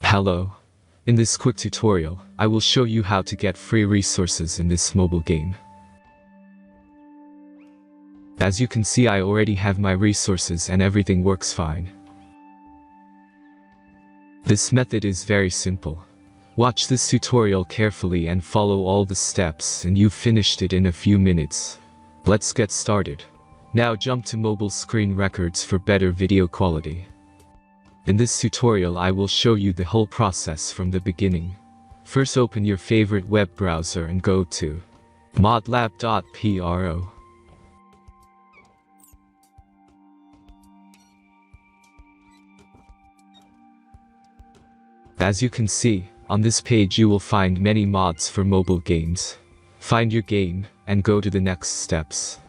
Hello. In this quick tutorial, I will show you how to get free resources in this mobile game. As you can see, I already have my resources and everything works fine. This method is very simple. Watch this tutorial carefully and follow all the steps and you've finished it in a few minutes. Let's get started. Now jump to mobile screen records for better video quality. In this tutorial I will show you the whole process from the beginning. First open your favorite web browser and go to modlab.pro. As you can see, on this page you will find many mods for mobile games. Find your game, and go to the next steps.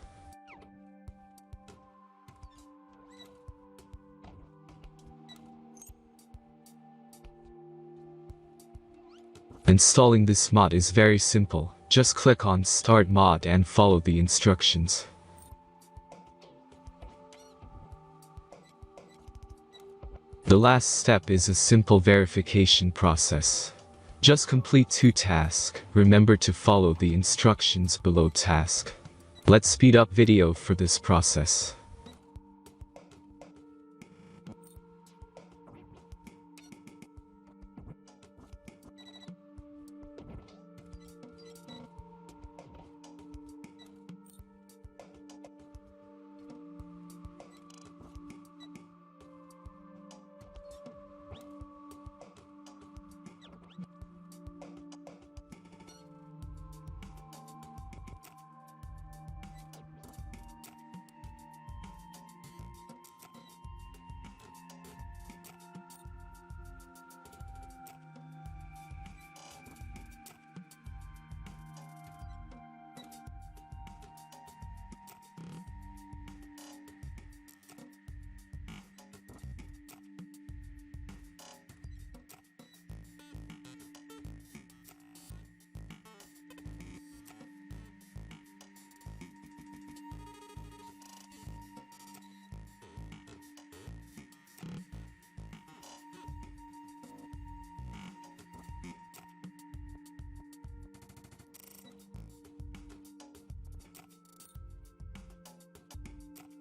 Installing this mod is very simple, just click on Start Mod and follow the instructions. The last step is a simple verification process. Just complete 2 tasks, remember to follow the instructions below task. Let's speed up video for this process.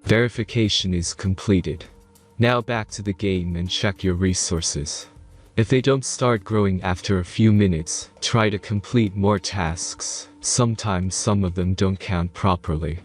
Verification is completed. Now back to the game and check your resources. If they don't start growing after a few minutes, try to complete more tasks. Sometimes some of them don't count properly.